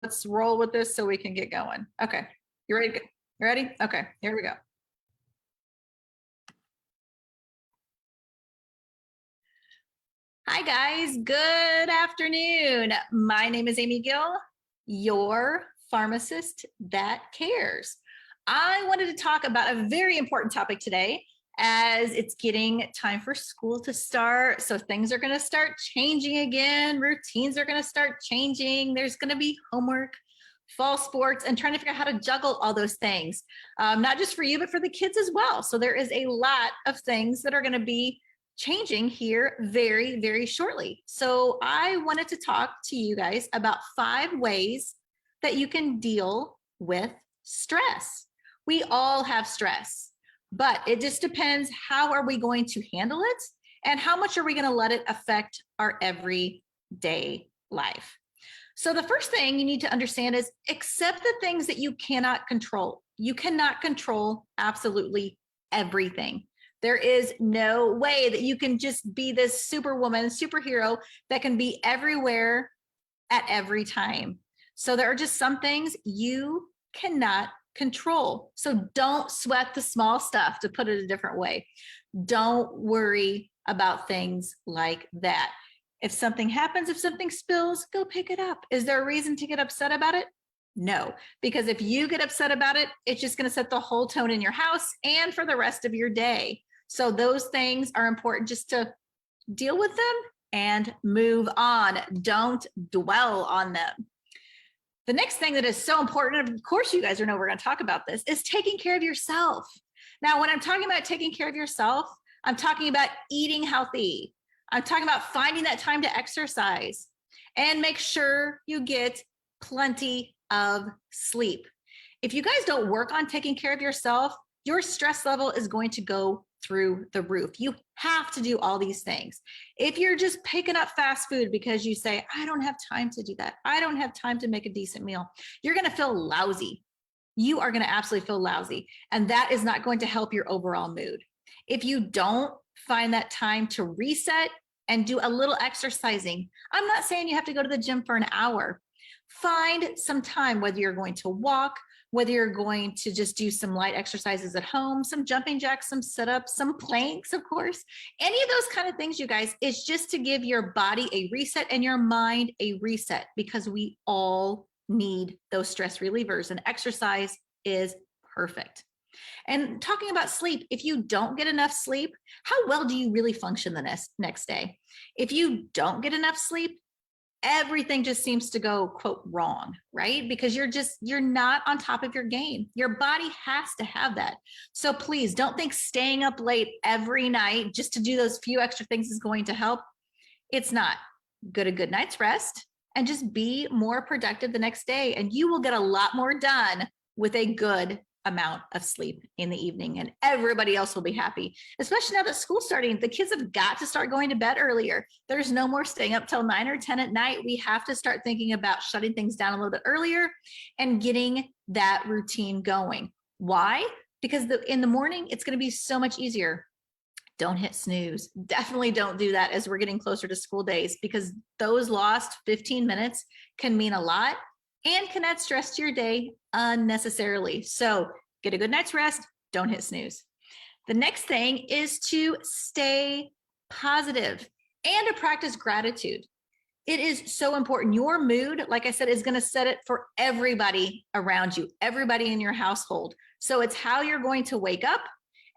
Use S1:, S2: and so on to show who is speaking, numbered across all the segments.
S1: let's roll with this so we can get going. Okay, you ready? You ready? Okay, here we go. Hi guys, good afternoon. My name is Amy Gill, your pharmacist that cares. I wanted to talk about a very important topic today as it's getting time for school to start. So things are going to start changing again. Routines are going to start changing. There's going to be homework, fall sports, and trying to figure out how to juggle all those things, not just for you, but for the kids as well. So there is a lot of things that are going to be changing here very, very shortly. So I wanted to talk to you guys about 5 ways that you can deal with stress. We all have stress, but it just depends how are we going to handle it and how much are we going to let it affect our everyday life. So the first thing you need to understand is accept the things that you cannot control. You cannot control absolutely everything. There is no way that you can just be this superwoman, superhero that can be everywhere at every time. So there are just some things you cannot control. So don't sweat the small stuff, to put it a different way. Don't worry about things like that. If something happens, if something spills, go pick it up. Is there a reason to get upset about it? No, because if you get upset about it, it's just going to set the whole tone in your house and for the rest of your day. So those things are important, just to deal with them and move on. Don't dwell on them. The next thing that is so important, and of course you guys know we're going to talk about this, is taking care of yourself. Now, when I'm talking about taking care of yourself, I'm talking about eating healthy. I'm talking about finding that time to exercise and make sure you get plenty of sleep. If you guys don't work on taking care of yourself, your stress level is going to go through the roof. You have to do all these things. If you're just picking up fast food because you say, I don't have time to do that, I don't have time to make a decent meal, you're going to feel lousy. You are going to absolutely feel lousy. And that is not going to help your overall mood. If you don't find that time to reset and do a little exercising, I'm not saying you have to go to the gym for an hour. Find some time, whether you're going to walk, whether you're going to just do some light exercises at home, some jumping jacks, some sit-ups, some planks, of course, any of those kind of things, you guys, is just to give your body a reset and your mind a reset, because we all need those stress relievers, and exercise is perfect. And talking about sleep, if you don't get enough sleep, how well do you really function the next day? If you don't get enough sleep, everything just seems to go, quote, wrong, right? Because you're not on top of your game. Your body has to have that. So please don't think staying up late every night just to do those few extra things is going to help. It's not. Get a good night's rest and just be more productive the next day. And you will get a lot more done with a good amount of sleep in the evening, and everybody else will be happy, especially now that school's starting. The kids have got to start going to bed earlier. There's no more staying up till 9 or 10 at night. We have to start thinking about shutting things down a little bit earlier and getting that routine going. Why? Because in the morning, it's going to be so much easier. Don't hit snooze. Definitely don't do that as we're getting closer to school days, because those lost 15 minutes can mean a lot and can add stress to your day unnecessarily. So get a good night's rest. Don't hit snooze. The next thing is to stay positive and to practice gratitude. It is so important. Your mood, like I said, is going to set it for everybody around you, everybody in your household. So it's how you're going to wake up,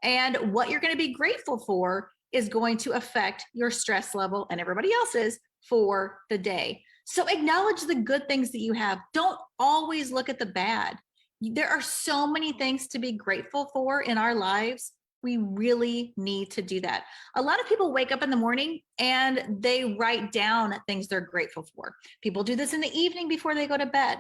S1: and what you're going to be grateful for is going to affect your stress level and everybody else's for the day. So acknowledge the good things that you have. Don't always look at the bad. There are so many things to be grateful for in our lives. We really need to do that. A lot of people wake up in the morning and they write down things they're grateful for. People do this in the evening before they go to bed.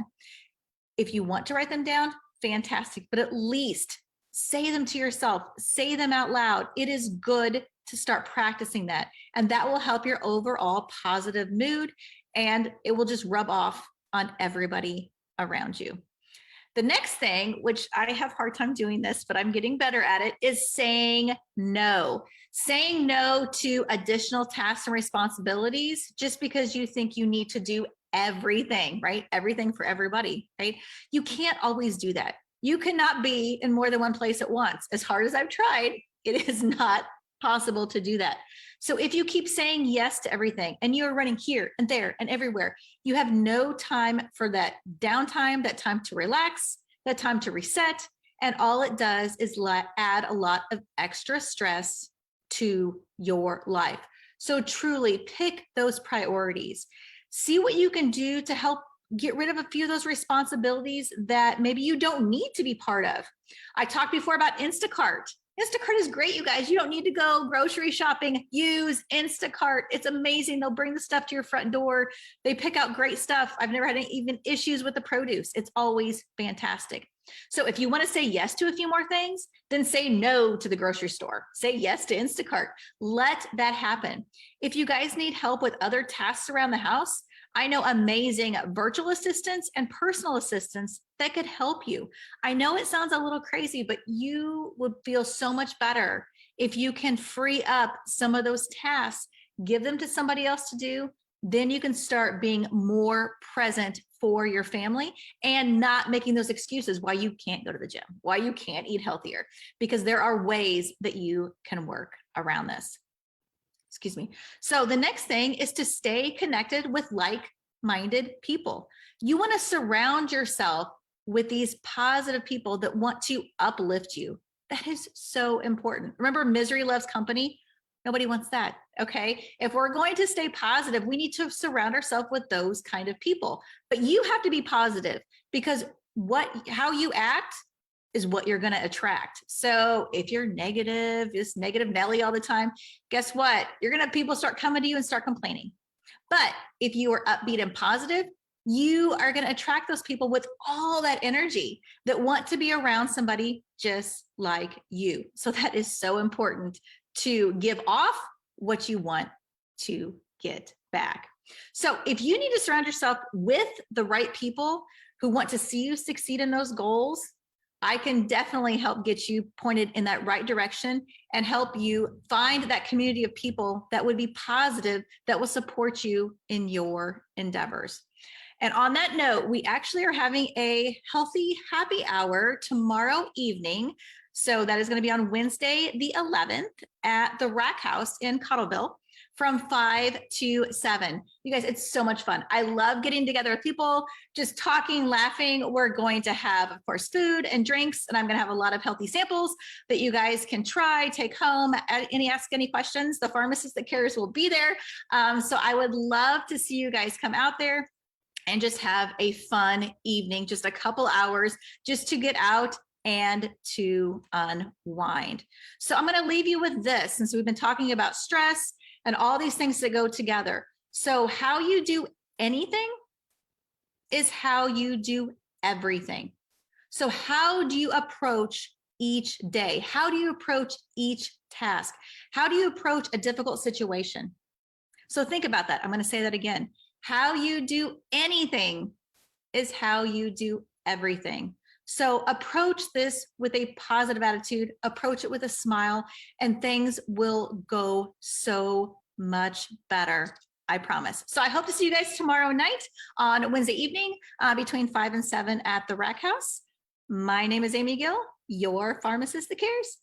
S1: If you want to write them down, fantastic, but at least say them to yourself, say them out loud. It is good to start practicing that, and that will help your overall positive mood, and it will just rub off on everybody around you. The next thing, which I have a hard time doing this, but I'm getting better at it, is saying no. Saying no to additional tasks and responsibilities just because you think you need to do everything, right? Everything for everybody, right? You can't always do that. You cannot be in more than one place at once. As hard as I've tried, it is not possible to do that. So if you keep saying yes to everything and you're running here and there and everywhere, you have no time for that downtime, that time to relax, that time to reset. And all it does is add a lot of extra stress to your life. So truly pick those priorities. See what you can do to help get rid of a few of those responsibilities that maybe you don't need to be part of. I talked before about Instacart. Instacart is great, you guys. You don't need to go grocery shopping. Use Instacart. It's amazing. They'll bring the stuff to your front door. They pick out great stuff. I've never had any even issues with the produce. It's always fantastic. So if you want to say yes to a few more things, then say no to the grocery store. Say yes to Instacart. Let that happen. If you guys need help with other tasks around the house, I know amazing virtual assistants and personal assistants that could help you. I know it sounds a little crazy, but you would feel so much better if you can free up some of those tasks, give them to somebody else to do. Then you can start being more present for your family and not making those excuses why you can't go to the gym, why you can't eat healthier, because there are ways that you can work around this. Excuse me. So the next thing is to stay connected with like-minded people. You want to surround yourself with these positive people that want to uplift you. That is so important. Remember, misery loves company. Nobody wants that. Okay. If we're going to stay positive, we need to surround ourselves with those kind of people. But you have to be positive, because how you act is what you're going to attract. So if you're negative, just negative Nelly all the time, guess what? You're going to have people start coming to you and start complaining. But if you are upbeat and positive, you are going to attract those people with all that energy that want to be around somebody just like you. So that is so important, to give off what you want to get back. So if you need to surround yourself with the right people who want to see you succeed in those goals, I can definitely help get you pointed in that right direction and help you find that community of people that would be positive, that will support you in your endeavors. And on that note, we actually are having a healthy happy hour tomorrow evening. So that is going to be on Wednesday, the 11th at the Rack House in Cottleville from 5 to 7. You guys, it's so much fun. I love getting together with people, just talking, laughing. We're going to have, of course, food and drinks, and I'm going to have a lot of healthy samples that you guys can try, take home, ask any questions. The Pharmacist That Cares will be there. So I would love to see you guys come out there and just have a fun evening, just a couple hours just to get out and to unwind. So I'm going to leave you with this, since we've been talking about stress and all these things that go together. So how you do anything is how you do everything. So how do you approach each day? How do you approach each task? How do you approach a difficult situation? So think about that. I'm going to say that again. How you do anything is how you do everything. So approach this with a positive attitude, approach it with a smile, and things will go so much better, I promise. So I hope to see you guys tomorrow night on Wednesday evening between 5 and 7 at the Rack House. My name is Amy Gill, your Pharmacist That Cares.